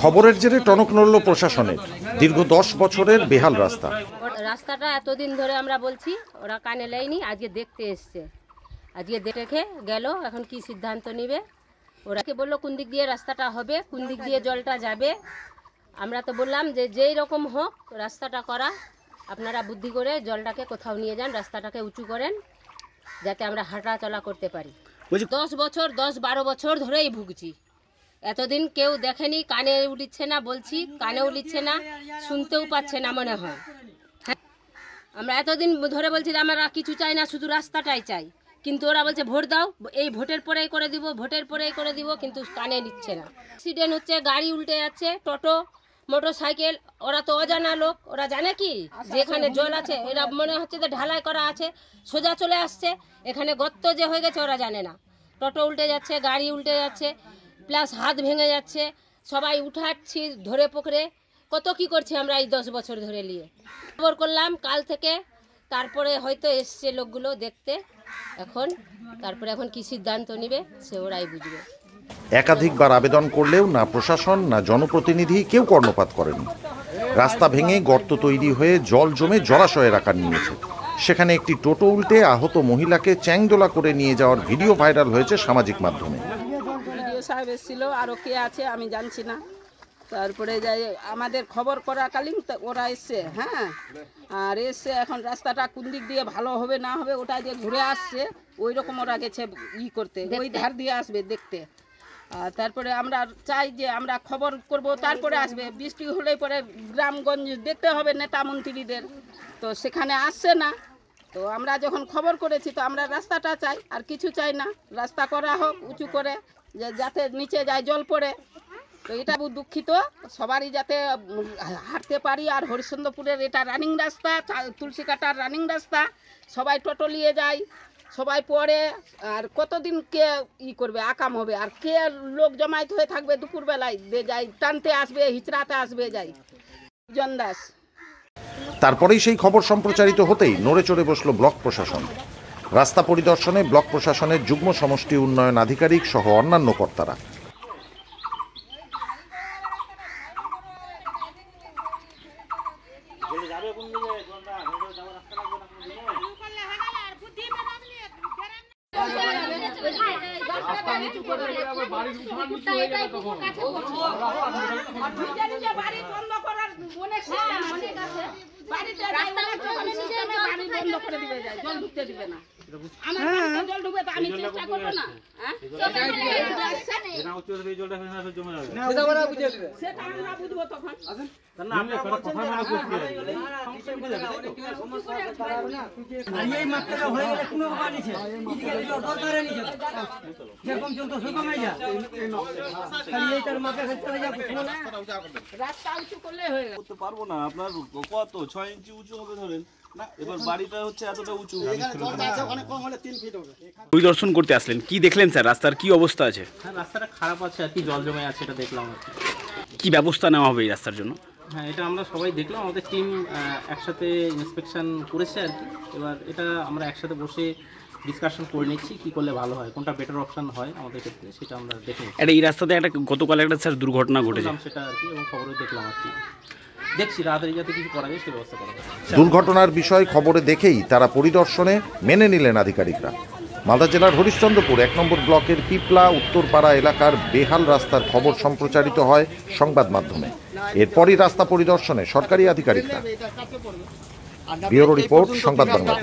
খবরের জেরে টনক নড়ল প্রশাসনের। দীর্ঘ 10 বছরের বেহাল রাস্তা। রাস্তাটা এতদিন ধরে আমরা বলছি, ওরা কানে লেয়নি। আজকে দেখতে এসছে, আজকে দেখে গেল। এখন কি সিদ্ধান্ত নিবে? ওরাকে বললো কোন দিক দিয়ে রাস্তাটা হবে, কোন দিক দিয়ে জলটা যাবে। আমরা তো বললাম যে যেই রকম হোক রাস্তাটা করা, আপনারা বুদ্ধি করে জলটাকে কোথাও নিয়ে যান, রাস্তাটাকে উঁচু করেন, যাতে আমরা হাঁটা চলা করতে পারি। 10-12 বছর ধরেই ভুগছি। এতদিন কেউ দেখেনি, কানে উঠছে না, বলছি কানে উঠছে না, শুনতেও পাচ্ছে না মনে হয়। আমরা এতদিন ধরে বলছি যে আমরা কিছু চাই না, শুধু রাস্তাটাই চাই। কিন্তু ওরা বলছে ভোট দাও, এই ভোটের পরেই করে দিব, ভোটের পরেই করে দিব, কিন্তু কানে নিচ্ছে না। অ্যাক্সিডেন্ট হচ্ছে, গাড়ি উল্টে যাচ্ছে, টোটো মোটর সাইকেল। ওরা তো অজানা লোক, ওরা জানে কি যেখানে জল আছে, এরা মনে হচ্ছে যে ঢালাই করা আছে, সোজা চলে আসছে। এখানে গর্ত যে হয়ে গেছে ওরা জানে না। টোটো উল্টে যাচ্ছে, গাড়ি উল্টে যাচ্ছে, প্লাস হাত ভেঙে যাচ্ছে। সবাই উঠাচ্ছি ধরে পকড়ে, কত কি করছি আমরা এই 10 বছর ধরে নিয়ে। খবর করলাম কাল থেকে, তারপরে হয়তো এসছে লোকগুলো দেখতে। এখন কি সিদ্ধান্ত নিবে সে ওরাই বুঝবে। একাধিকবার আবেদন করলেও না প্রশাসন না জনপ্রতিনিধি কেউ কর্ণপাত করেন। রাস্তা ভেঙে গর্ত তৈরি হয়ে জল জমে জলাশয়ের আকার নিয়েছে। সেখানে একটি টোটো উল্টে আহত মহিলাকে চ্যাংদোলা করে নিয়ে যাওয়ার ভিডিও ভাইরাল হয়েছে সামাজিক মাধ্যমে। ভিডিও সাহেব এসেছিল, আরও কে আছে আমি জানছি না। তারপরে যাই আমাদের খবর করাকালীন ওরা এসছে, হ্যাঁ, আর এসছে এখন রাস্তাটা কোন দিক দিয়ে ভালো হবে না হবে ওটা দিয়ে ঘুরে আসছে, ওই রকম ওরা গেছে করতে, ওই ধার দিয়ে আসবে দেখতে। আর তারপরে আমরা চাই যে আমরা খবর করব, তারপরে আসবে। বৃষ্টি হলে পরে গ্রামগঞ্জ দেখতে হবে নেতা মন্ত্রীদের, তো সেখানে আসছে না। তো আমরা যখন খবর করেছি তো আমরা রাস্তাটা চাই, আর কিছু চাই না। রাস্তা করা হোক উঁচু করে, যে যাতে নিচে যায় জল পড়ে। তো এটা খুব দুঃখিত, সবারই যাতে হাঁটতে পারি। আর হরিশ্চন্দ্রপুরের এটা রানিং রাস্তা, তুলসীকাটার রানিং রাস্তা, সবাই টোটো নিয়ে যায়, সবাই পড়ে। আর কতদিন কে করবে, আকাম হবে, আর কে লোক জমায়েত হয়ে থাকবে দুপুরবেলায় যায় টানতে আসবে, হিচড়াতে আসবে যায়। জন দাস। তারপরেই সেই খবর সম্প্রচারিত হতেই নড়ে চড়ে বসল ব্লক প্রশাসন। রাস্তা পরিদর্শনে ব্লক প্রশাসনের যুগ্ম সমষ্টি উন্নয়ন আধিকারিক সহ অন্যান্য কর্তারা। পারবো না, আপনার কত 6 ইঞ্চি উঁচু হবে ধরেন না, এবার বাড়িটা হচ্ছে এতটা উঁচু। পরিদর্শন করতে আসলেন, কি দেখলেন স্যার? রাস্তার কি অবস্থা আছে? হ্যাঁ, রাস্তাটা খারাপ আছে আর কি, জল জমে আছে, এটা দেখলাম আর কি ব্যবস্থা নেওয়া হবে এই রাস্তার জন্য? হ্যাঁ, এটা আমরা সবাই দেখলাম, আমাদের টিম একসাথে ইন্সপেকশন করেছে আর কি। এবার এটা আমরা একসাথে বসে ডিসকাশন করে নিচ্ছি কী করলে ভালো হয়, কোনটা বেটার অপশন হয় আমাদের ক্ষেত্রে, সেটা আমরা দেখে এই রাস্তাতে গতকাল একটা স্যার দুর্ঘটনা ঘটেছে সেটা আর কি, এবং খবরে দেখলাম আর কি। দেখছি তাড়াতাড়ি যাতে কিছু করা যায় সে ব্যবস্থা করা যায়। দুর্ঘটনার বিষয় খবরে দেখেই তারা পরিদর্শনে মেনে নিলেন আধিকারিকরা। মালদা জেলার হরিশ্চন্দ্রপুর 1 নম্বর ব্লকের পিপলা উত্তরপাড়া এলাকার বেহাল রাস্তার খবর সম্প্রচারিত হয় সংবাদ মাধ্যমে। এরপরই রাস্তা পরিদর্শনে সরকারি আধিকারিকরা। ব্যুরো রিপোর্ট, সংবাদ বাংলা।